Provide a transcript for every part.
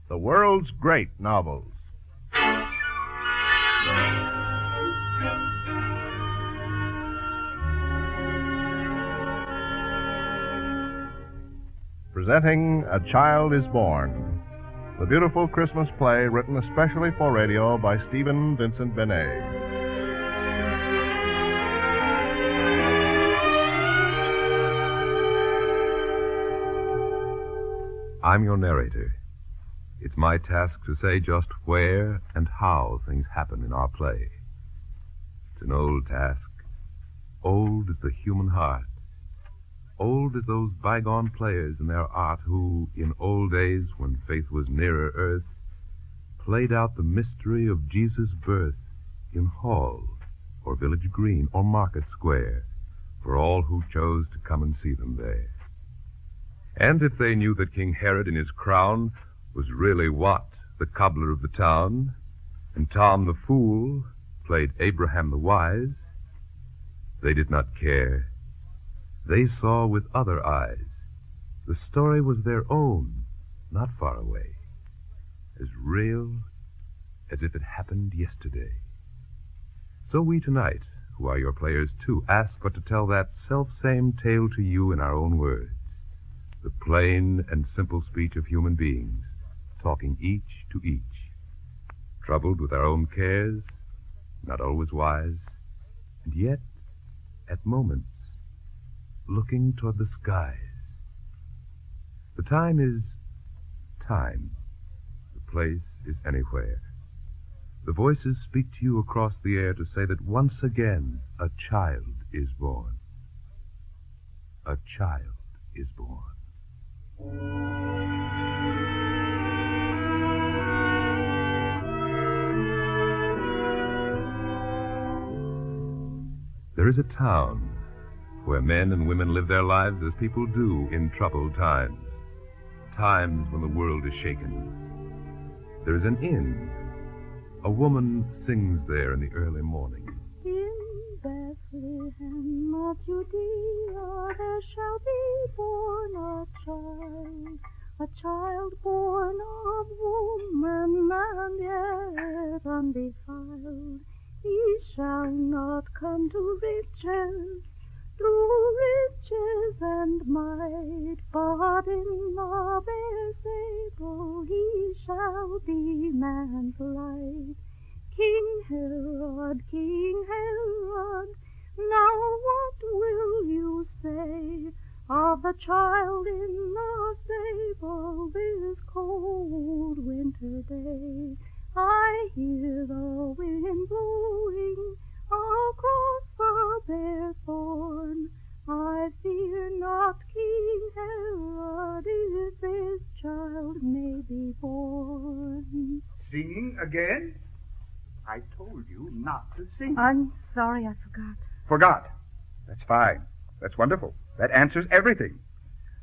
the world's great novels. Presenting A Child is Born, the beautiful Christmas play written especially for radio by Stephen Vincent Benet. I'm your narrator. It's my task to say just where and how things happen in our play. It's an old task, old as the human heart, old as those bygone players in their art who, in old days when faith was nearer earth, played out the mystery of Jesus' birth in hall or village green or market square for all who chose to come and see them there. And if they knew that King Herod in his crown was really Wat, the cobbler of the town, and Tom the fool played Abraham the wise, they did not care. They saw with other eyes. The story was their own, not far away, as real as if it happened yesterday. So we tonight, who are your players too, ask but to tell that self-same tale to you in our own words. The plain and simple speech of human beings, talking each to each, troubled with our own cares, not always wise, and yet, at moments, looking toward the skies. The time is time. The place is anywhere. The voices speak to you across the air to say that once again a child is born. A child is born. There is a town where men and women live their lives as people do in troubled times, times when the world is shaken. There is an inn. A woman sings there in the early morning. In Bethlehem of Judea there shall be born a child born of woman and yet undefiled. He shall not come to riches, through riches and might, but in love is able he shall be man's light. King Herod, now what will you say of the child in the stable this cold winter day? I hear the wind blowing across the bare thorn. I fear not, King Herod, if this child may be born. Singing again? I told you not to sing. I'm sorry, I forgot. Forgot? That's fine. That's wonderful. That answers everything.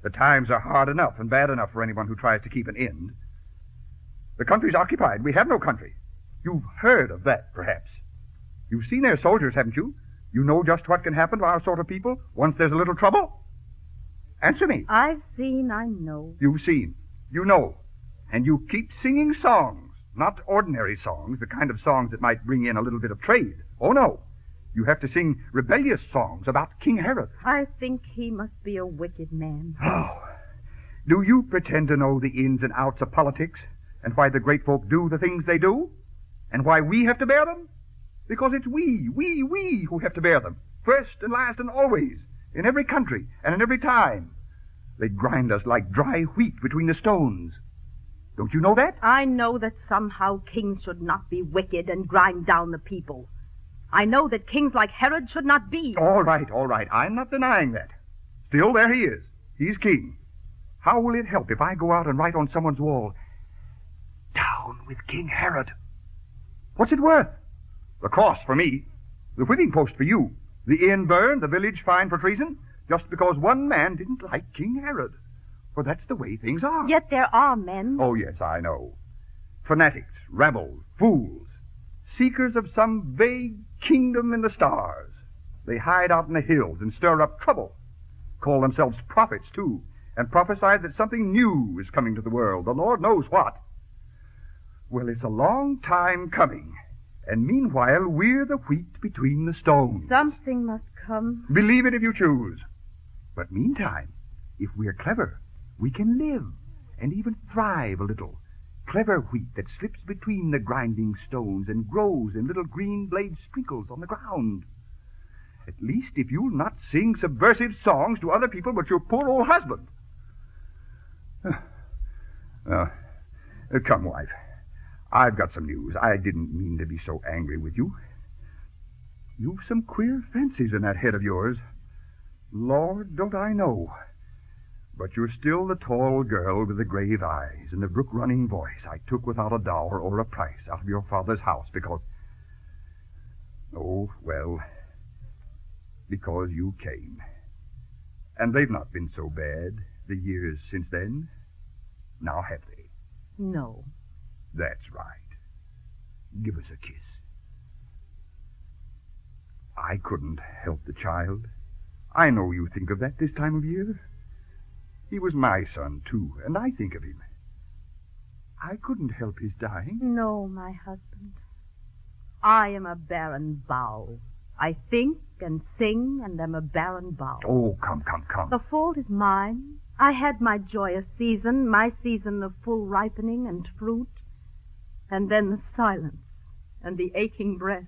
The times are hard enough and bad enough for anyone who tries to keep an end. The country's occupied. We have no country. You've heard of that, perhaps. You've seen their soldiers, haven't you? You know just what can happen to our sort of people once there's a little trouble? Answer me. I've seen, I know. You've seen. You know. And you keep singing songs. Not ordinary songs, the kind of songs that might bring in a little bit of trade. Oh, no. You have to sing rebellious songs about King Herod. I think he must be a wicked man. Oh. Do you pretend to know the ins and outs of politics and why the great folk do the things they do? And why we have to bear them? Because it's we who have to bear them, first and last and always, in every country and in every time. They grind us like dry wheat between the stones. Don't you know that? I know that somehow kings should not be wicked and grind down the people. I know that kings like Herod should not be. All right. I'm not denying that. Still, there he is. He's king. How will it help if I go out and write on someone's wall, "Down with King Herod"? What's it worth? The cross for me. The whipping post for you. The inn burned, the village fined for treason, just because one man didn't like King Herod. For that's the way things are. Yet there are men. Oh, yes, I know. Fanatics, rebels, fools, seekers of some vague kingdom in the stars. They hide out in the hills and stir up trouble. Call themselves prophets, too, and prophesy that something new is coming to the world. The Lord knows what. Well, it's a long time coming. And meanwhile, we're the wheat between the stones. Something must come. Believe it if you choose. But meantime, if we're clever, we can live and even thrive a little. Clever wheat that slips between the grinding stones and grows in little green blade sprinkles on the ground. At least if you'll not sing subversive songs to other people but your poor old husband. Come, wife. I've got some news. I didn't mean to be so angry with you. You've some queer fancies in that head of yours. Lord, don't I know. But you're still the tall girl with the grave eyes and the brook-running voice I took without a dower or a price out of your father's house because... Oh, well, because you came. And they've not been so bad, the years since then. Now have they? No. That's right. Give us a kiss. I couldn't help the child. I know you think of that this time of year. He was my son, too, and I think of him. I couldn't help his dying. No, my husband. I am a barren bough. I think and sing and am a barren bough. Oh, come. The fault is mine. I had my joyous season, my season of full ripening and fruit, and then the silence and the aching breast.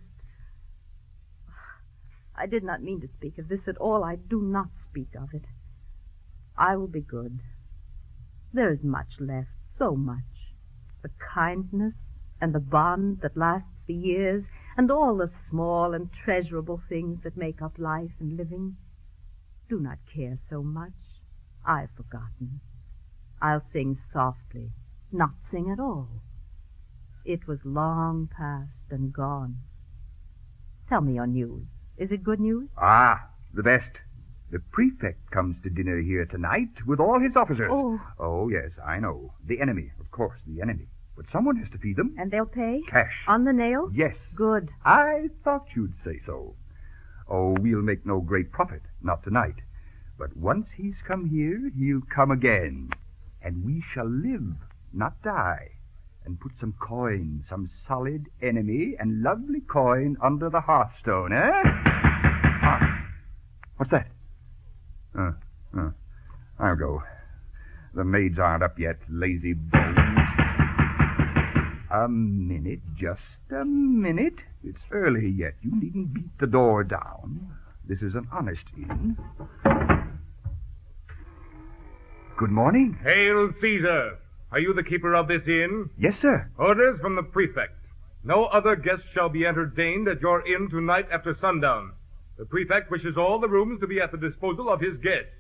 I did not mean to speak of this at all. I do not speak of it. I will be good. There is much left, so much. The kindness and the bond that lasts for years, and all the small and treasurable things that make up life and living. Do not care so much. I've forgotten. I'll sing softly, not sing at all. It was long past and gone. Tell me your news. Is it good news? Ah, the best. The prefect comes to dinner here tonight with all his officers. Oh, yes, I know. The enemy, of course, the enemy. But someone has to feed them. And they'll pay? Cash. On the nail? Yes. Good. I thought you'd say so. Oh, we'll make no great profit, not tonight. But once he's come here, he'll come again. And we shall live, not die. And put some coin, some solid enemy and lovely coin under the hearthstone, eh? Ah, what's that? I'll go. The maids aren't up yet, lazy bones. A minute, just a minute. It's early yet. You needn't beat the door down. This is an honest inn. Good morning. Hail, Caesar. Are you the keeper of this inn? Yes, sir. Orders from the prefect. No other guests shall be entertained at your inn tonight after sundown. The prefect wishes all the rooms to be at the disposal of his guests.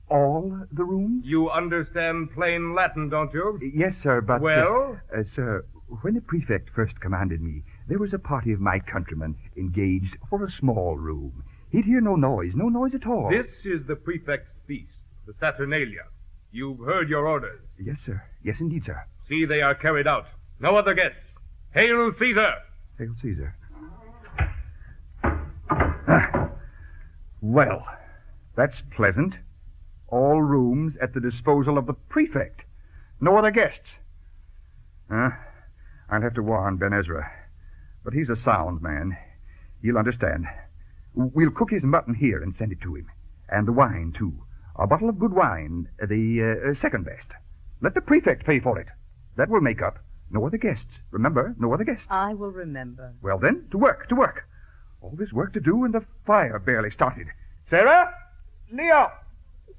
All the rooms? You understand plain Latin, don't you? Yes, sir, but... Well? Sir, when the prefect first commanded me, there was a party of my countrymen engaged for a small room. He'd hear no noise at all. This is the prefect's feast, the Saturnalia. You've heard your orders. Yes, sir. Yes, indeed, sir. See they are carried out. No other guests. Hail, Caesar! Hail, Caesar. Well, that's pleasant. All rooms at the disposal of the prefect. No other guests. I'll have to warn Ben Ezra. But he's a sound man. He'll understand. We'll cook his mutton here and send it to him. And the wine, too. A bottle of good wine, the second best. Let the prefect pay for it. That will make up. No other guests. Remember, no other guests. I will remember. Well, then, to work. All this work to do and the fire barely started. Sarah? Leo!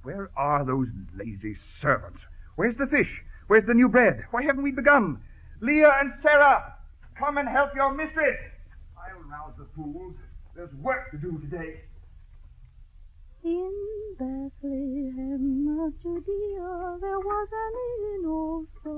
Where are those lazy servants? Where's the fish? Where's the new bread? Why haven't we begun? Leah and Sarah, come and help your mistress. I'll rouse the fools. There's work to do today. In Bethlehem of Judea there was an inn also.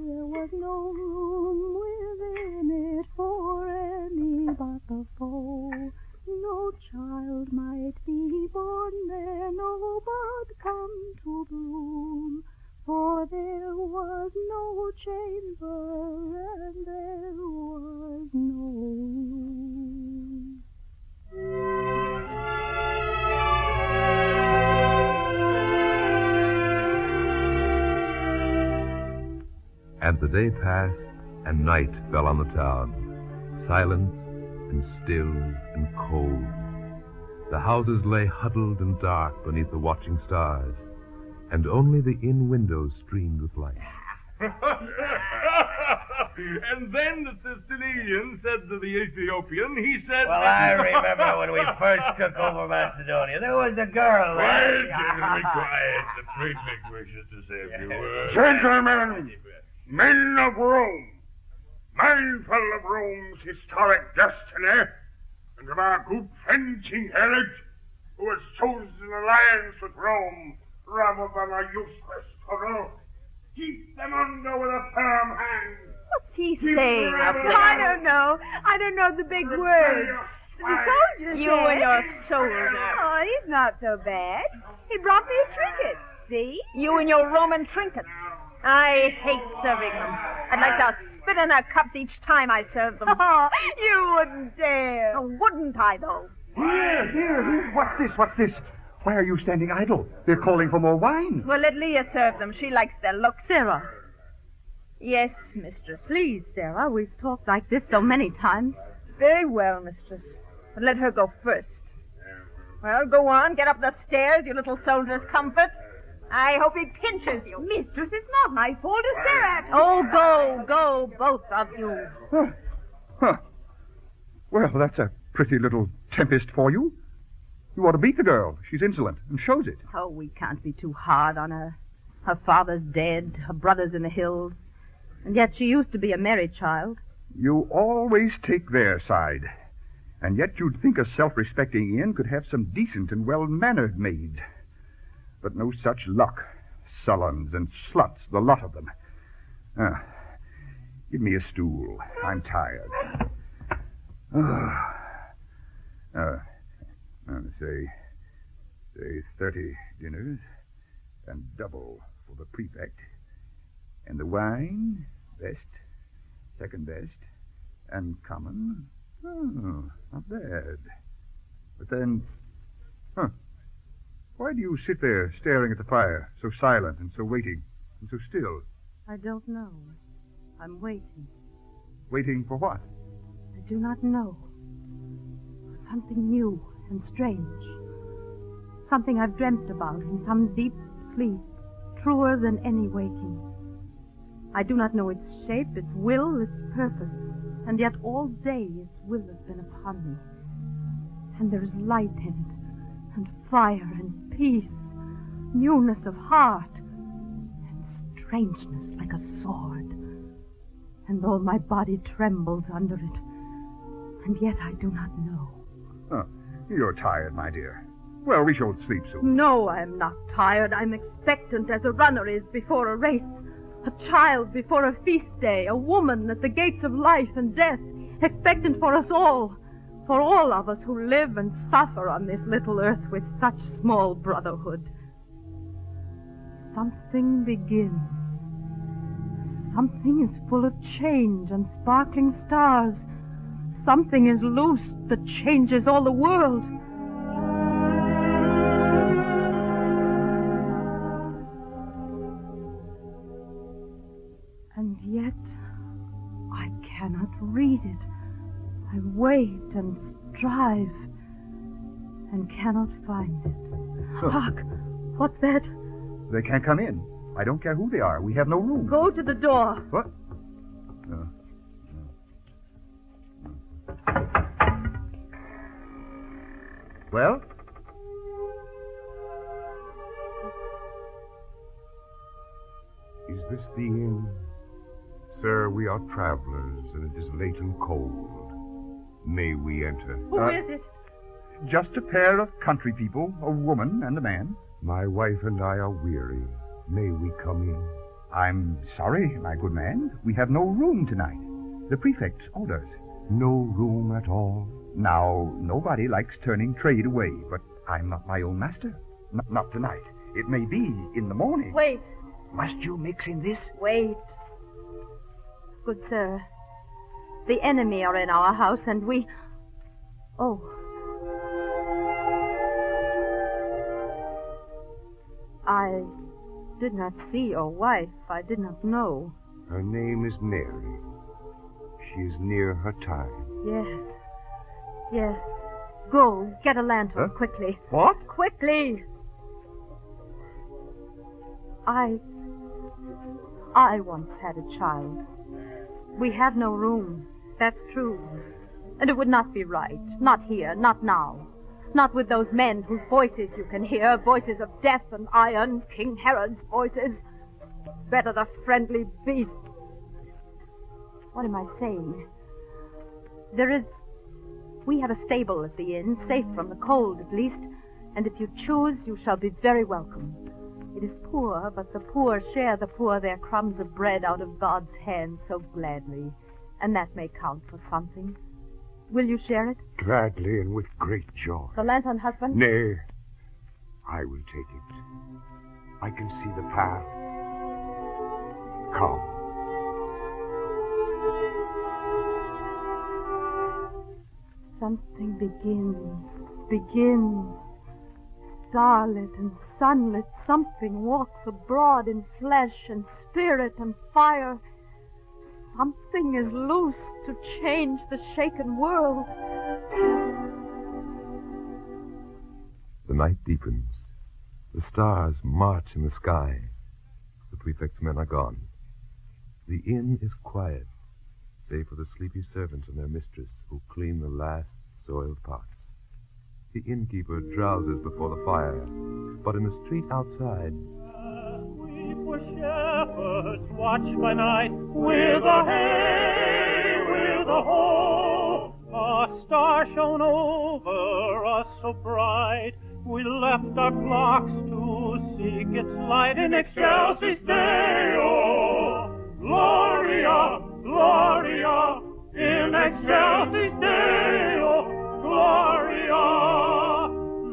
There was no room within it for any but the foe. No child might be born there, no bud come to bloom. For there was no chamber and there was no room. And the day passed, and night fell on the town, silent and still and cold. The houses lay huddled and dark beneath the watching stars, and only the inn windows streamed with light. And then the Sicilian said to the Ethiopian, he said... Well, I remember when we first took over Macedonia. There was a girl there. Be quiet. The prefect wishes to say a few words. Gentlemen, men of Rome, mindful of Rome's historic destiny, and of our good friend King Herod, who has chosen an alliance with Rome rather than a useless struggle, keep them under with a firm hand. What's he saying up there? I don't know. I don't know the big words. The soldier You said... and your soldier. Oh, he's not so bad. He brought me a trinket. See? You and your Roman trinkets. I hate serving them. I'd like to spit in their cups each time I serve them. Oh, you wouldn't dare. Oh, wouldn't I, though? Here. What's this? Why are you standing idle? They're calling for more wine. Well, let Leah serve them. She likes their looks. Sarah. Yes, mistress. Please, Sarah. We've talked like this so many times. Very well, mistress. But let her go first. Well, go on. Get up the stairs, you little soldier's comfort. I hope he pinches you. Mistress, it's not my fault. It's Sarah. Oh, go, both of you. Huh. Well, that's a pretty little tempest for you. You ought to beat the girl. She's insolent and shows it. Oh, we can't be too hard on her. Her father's dead, her brother's in the hills. And yet she used to be a merry child. You always take their side. And yet you'd think a self-respecting inn could have some decent and well-mannered maids. But no such luck. Sullens and sluts, the lot of them. Give me a stool. I'm tired. Say 30 dinners and double for the prefect. And the wine, best, second best, and common. Oh, not bad. But then, why do you sit there staring at the fire, so silent and so waiting and so still? I don't know. I'm waiting. Waiting for what? I do not know. Something new and strange. Something I've dreamt about in some deep sleep, truer than any waking. I do not know its shape, its will, its purpose, and yet all day its will has been upon me. And there is light in it, and fire, and peace, newness of heart, and strangeness like a sword. And all my body trembles under it, and yet I do not know. Oh, you're tired, my dear. Well, we shall sleep soon. No, I am not tired. I'm expectant as a runner is before a race. A child before a feast day. A woman at the gates of life and death. Expectant for us all. For all of us who live and suffer on this little earth with such small brotherhood. Something begins. Something is full of change and sparkling stars. Something is loosed that changes all the world. And yet, I cannot read it. I wait and strive and cannot find it. So, Hark! What's that? they can't come in. I don't care who they are. We have no room. Go to the door. What? Well? Is this the inn? Sir, we are travelers, and it is late and cold. May we enter? Who is it? Just a pair of country people, a woman and a man. My wife and I are weary. May we come in? I'm sorry, my good man. We have no room tonight. The prefect's orders. No room at all? Now, nobody likes turning trade away, but I'm not my own master. Not tonight. It may be in the morning. Wait. Must you mix in this? Wait. Good sir, the enemy are in our house, and we... Oh. I did not see your wife. I did not know. Her name is Mary. she is near her time. Yes. Yes. Go, get a lantern, Huh? quickly. What? Quickly! I once had a child. We have no room. That's true. And it would not be right. Not here, not now. Not with those men whose voices you can hear, voices of death and iron, King Herod's voices. Better the friendly beast. What am I saying? We have a stable at the inn, safe from the cold at least, and if you choose, you shall be very welcome. It is poor, but the poor share the poor their crumbs of bread out of God's hand so gladly, and that may count for something. Will you share it? Gladly and with great joy. The lantern, husband? Nay, I will take it. I can see the path. Come. Something begins. Starlit and sunlit, something walks abroad in flesh and spirit and fire. Something is loose to change the shaken world. The night deepens. The stars march in the sky. The prefect's men are gone. The inn is quiet, save for the sleepy servants and their mistress who clean the last soiled pots. The innkeeper drowses before the fire, but in the street outside... We for shepherds watch by night with a hay, with a hoe. A star shone over us so bright, we left our clocks to seek its light in excelsis Deo. Gloria, Gloria, in excelsis Deo, Gloria.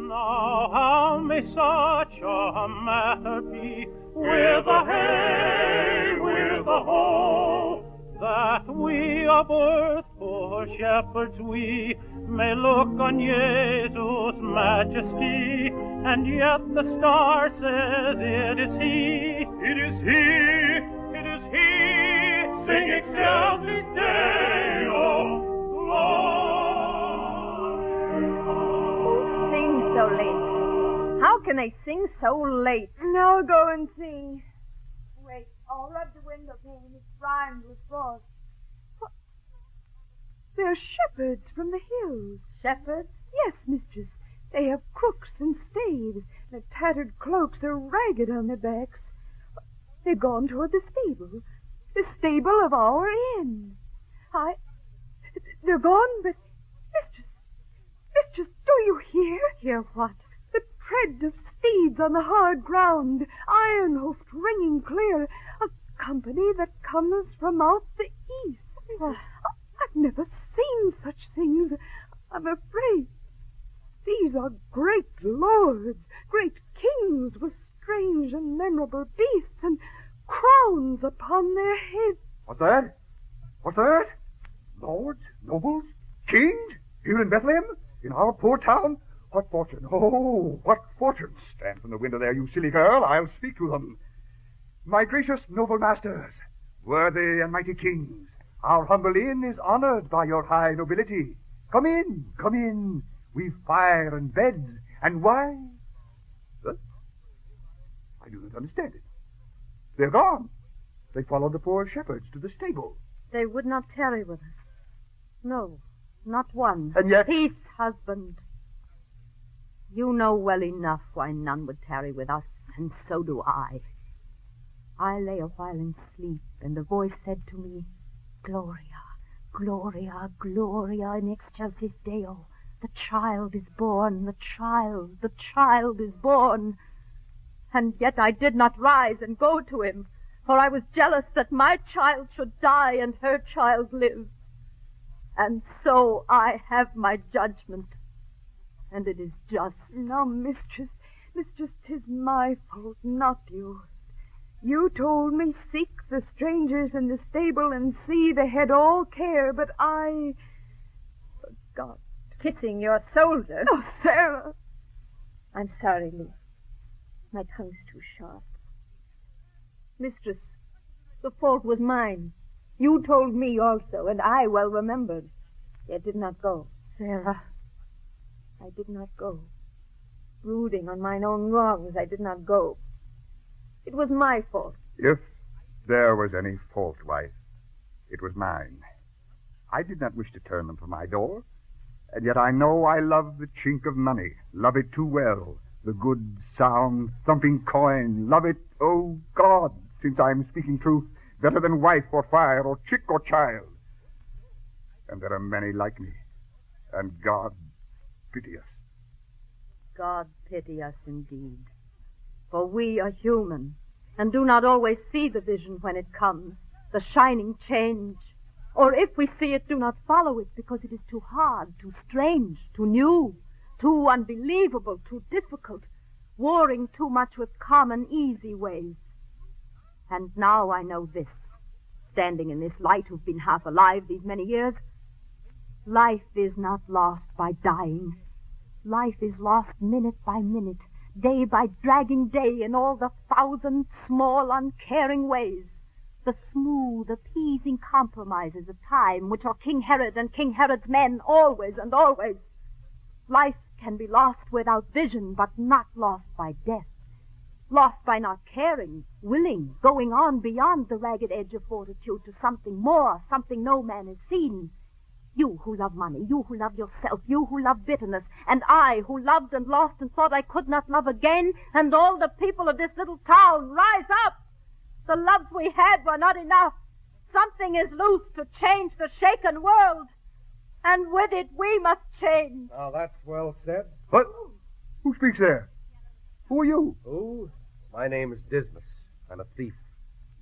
Now how may such a matter be, with a hay, with a hoe, that we of earth, poor shepherds we, may look on Jesus' majesty, and yet the star says it is he, it is he, it is he. Sing excelsis Deo, Who sings so late? How can they sing so late? Now go and sing. Wait, I'll rub the window pane. It's rimed with frost. What? They're shepherds from the hills. Shepherds? Yes, mistress. They have crooks and staves. Their tattered cloaks are ragged on their backs. They're gone toward the stable of our inn. They're gone, but... Mistress, do you hear? Hear what? The tread of steeds on the hard ground, iron-hoofed, ringing clear, a company that comes from out the east. I've never seen such things. I'm afraid. These are great lords, great kings with strange and memorable beasts and crowns upon their heads. What's that? What's that? Lords, nobles, kings, here in Bethlehem, in our poor town? What fortune? Oh, what fortune! Stand from the window there, you silly girl. I'll speak to them. My gracious noble masters, worthy and mighty kings, our humble inn is honored by your high nobility. Come in, come in. We've fire and beds and wine. What? I do not understand it. They're gone. They followed the poor shepherds to the stable. They would not tarry with us. No, not one. And yet... Peace, husband. You know well enough why none would tarry with us, and so do I. I lay a while in sleep, and a voice said to me, Gloria, Gloria, Gloria in excelsis Deo. The child is born, the child is born. And yet I did not rise and go to him, for I was jealous that my child should die and her child live. And so I have my judgment, and it is just. No, mistress, 'tis my fault, not yours. You told me seek the strangers in the stable and see they had all care, but I forgot. Kissing your soldier? Oh, Sarah! I'm sorry, Lee. My tongue's too sharp. Mistress, the fault was mine. You told me also, and I well remembered, yet did not go. Sarah. I did not go. Brooding on mine own wrongs, I did not go. It was my fault. If there was any fault, wife, it was mine. I did not wish to turn them from my door, and yet I know I love the chink of money, love it too well, the good, sound, thumping coin, love it, oh God, since I am speaking truth, better than wife or fire or chick or child. And there are many like me, and God pity us. God pity us indeed. For we are human, and do not always see the vision when it comes, the shining change. Or if we see it, do not follow it, because it is too hard, too strange, too new, too unbelievable, too difficult, warring too much with common, easy ways. And now I know this, standing in this light who've been half alive these many years. Life is not lost by dying. Life is lost minute by minute, day by dragging day, in all the thousand small, uncaring ways, the smooth, appeasing compromises of time, which are King Herod and King Herod's men always and always. Life can be lost without vision, but not lost by death. Lost by not caring, willing, going on beyond the ragged edge of fortitude to something more, something no man has seen. You who love money, you who love yourself, you who love bitterness, and I who loved and lost and thought I could not love again, and all the people of this little town, rise up! The loves we had were not enough. Something is loose to change the shaken world, and with it we must change. Now that's well said. What? Who speaks there? Who are you? Who? My name is Dismas. I'm a thief.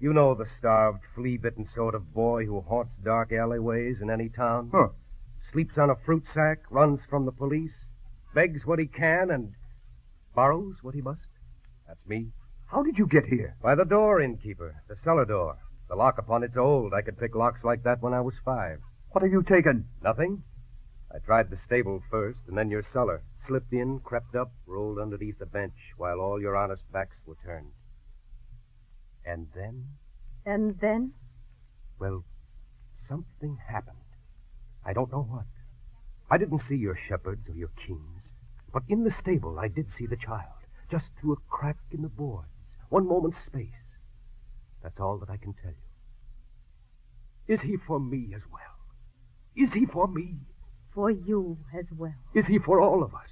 You know the starved, flea-bitten sort of boy who haunts dark alleyways in any town. Huh. Sleeps on a fruit sack, runs from the police, begs what he can, and borrows what he must. That's me. How did you get here? By the door, innkeeper. The cellar door. The lock upon it's old. I could pick locks like that when I was 5. What have you taken? Nothing. I tried the stable first, and then your cellar. Slipped in, crept up, rolled underneath the bench, while all your honest backs were turned. And then? And then? Well, something happened. I don't know what. I didn't see your shepherds or your kings, but in the stable I did see the child, just through a crack in the boards, one moment's space. That's all that I can tell you. Is he for me as well? Is he for me? For you as well. Is he for all of us?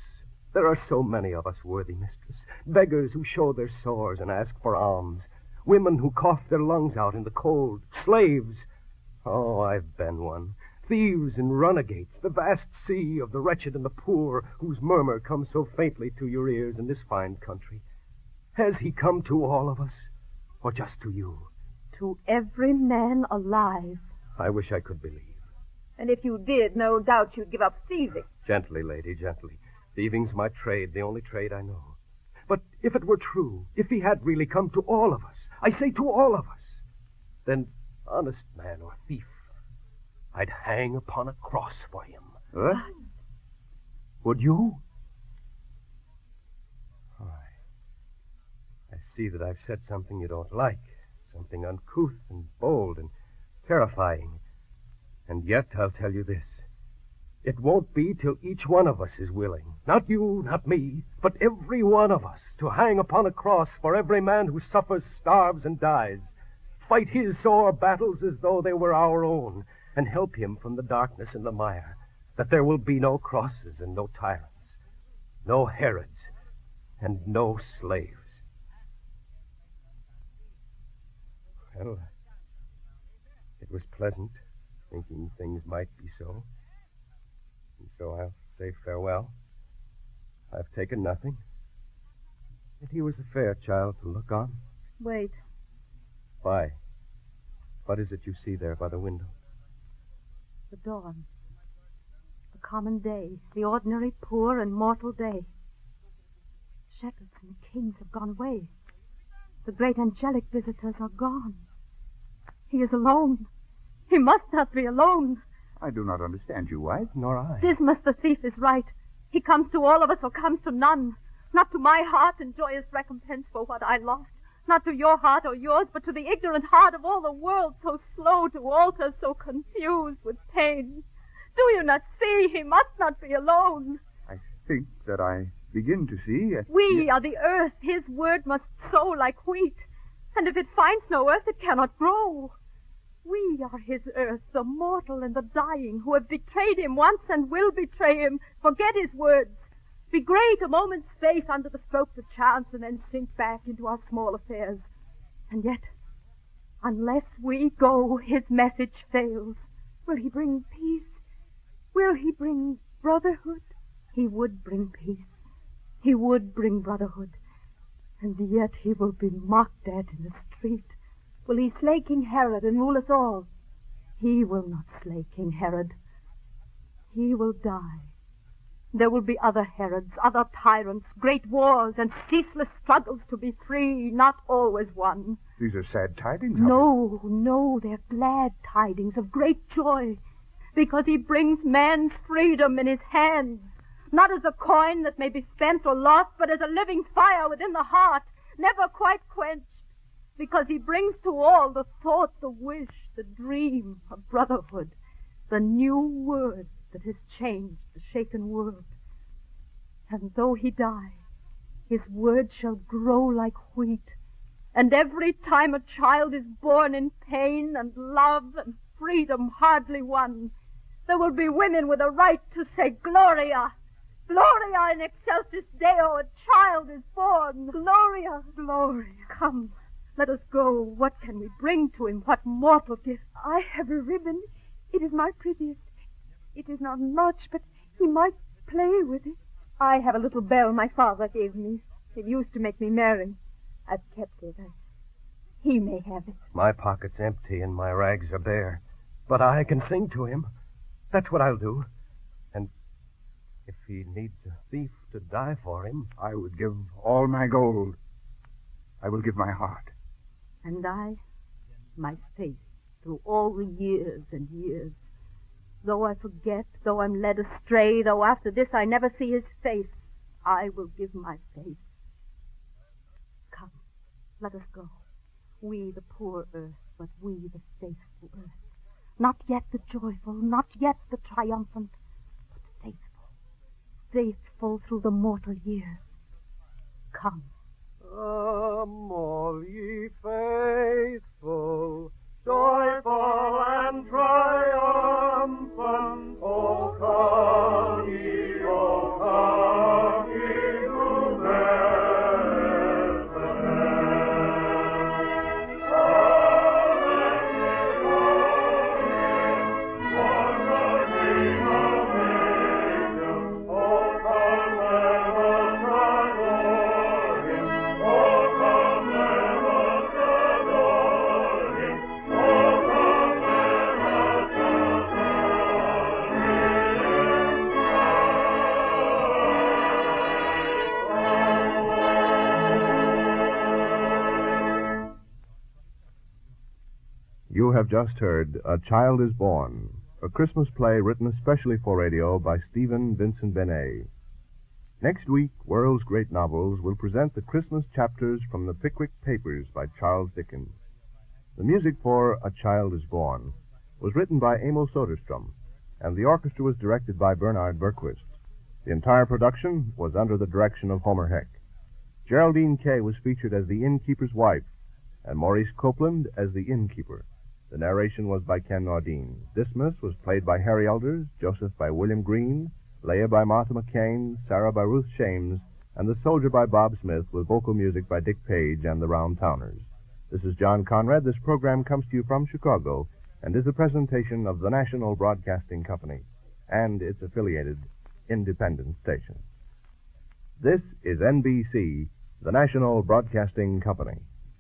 There are so many of us, worthy mistress. Beggars who show their sores and ask for alms. Women who cough their lungs out in the cold. Slaves. Oh, I've been one. Thieves and renegades. The vast sea of the wretched and the poor, whose murmur comes so faintly to your ears in this fine country. Has he come to all of us? Or just to you? To every man alive. I wish I could believe. And if you did, no doubt you'd give up thieving. Gently, lady, gently. Thieving's my trade, the only trade I know. But if it were true, if he had really come to all of us, I say to all of us, then, honest man or thief, I'd hang upon a cross for him. What? Would you? Oh, I see that I've said something you don't like, something uncouth and bold and terrifying. And yet I'll tell you this. It won't be till each one of us is willing, not you, not me, but every one of us, to hang upon a cross for every man who suffers, starves, and dies, fight his sore battles as though they were our own, and help him from the darkness and the mire, that there will be no crosses and no tyrants, no Herods, and no slaves. Well, it was pleasant, thinking things might be so. And so I'll say farewell. I've taken nothing. And he was a fair child to look on. Wait. Why? What is it you see there by the window? The dawn. The common day. The ordinary, poor, and mortal day. Shepherds and kings have gone away. The great angelic visitors are gone. He is alone. He must not be alone. I do not understand you, wife. Nor I. Dismas the thief is right. He comes to all of us or comes to none. Not to my heart and joyous recompense for what I lost. Not to your heart or yours, but to the ignorant heart of all the world, so slow to alter, so confused with pain. Do you not see? He must not be alone. I think that I begin to see. We are the earth. His word must sow like wheat. And if it finds no earth, it cannot grow. We are his earth, the mortal and the dying, who have betrayed him once and will betray him. Forget his words. Be great a moment's space under the strokes of chance, and then sink back into our small affairs. And yet, unless we go, his message fails. Will he bring peace? Will he bring brotherhood? He would bring peace. He would bring brotherhood. And yet he will be mocked at in the street. Will he slay King Herod and rule us all? He will not slay King Herod. He will die. There will be other Herods, other tyrants, great wars, and ceaseless struggles to be free, not always one. These are sad tidings. No, they're glad tidings of great joy, because he brings man's freedom in his hands, not as a coin that may be spent or lost, but as a living fire within the heart, never quite quenched, because he brings to all the thought, the wish, the dream of brotherhood, the new word that has changed the shaken world. And though he die, his word shall grow like wheat, and every time a child is born in pain and love and freedom hardly won, there will be women with a right to say, Gloria, Gloria in excelsis Deo, a child is born. Gloria, Gloria. Come, let us go. What can we bring to him? What mortal gift? I have a ribbon. It is my prettiest. It is not much, but he might play with it. I have a little bell my father gave me. It used to make me merry. I've kept it. He may have it. My pocket's empty and my rags are bare. But I can sing to him. That's what I'll do. And if he needs a thief to die for him, I would give all my gold. I will give my heart. And I, my faith, through all the years and years. Though I forget, though I'm led astray, though after this I never see his face, I will give my faith. Come, let us go. We the poor earth, but we the faithful earth. Not yet the joyful, not yet the triumphant, but faithful. Faithful through the mortal years. Come. Come, all ye faithful, joyful and triumphant. O come ye, O come ye to Bethlehem. Come and behold him, born the King of Angels. O come, let us adore him. O come, let us adore him. O come, let us You have just heard A Child is Born, a Christmas play written especially for radio by Stephen Vincent Benet. Next week, World's Great Novels will present the Christmas chapters from the Pickwick Papers by Charles Dickens. The music for A Child is Born was written by Emil Soderstrom, and the orchestra was directed by Bernard Berquist. The entire production was under the direction of Homer Heck. Geraldine Kay was featured as the innkeeper's wife, and Maurice Copeland as the innkeeper. The narration was by Ken Nordine. Dismas was played by Harry Elders, Joseph by William Green, Leah by Martha McCain, Sarah by Ruth Shames, and The Soldier by Bob Smith, with vocal music by Dick Page and the Round Towners. This is John Conrad. This program comes to you from Chicago and is a presentation of the National Broadcasting Company and its affiliated independent stations. This is NBC, the National Broadcasting Company.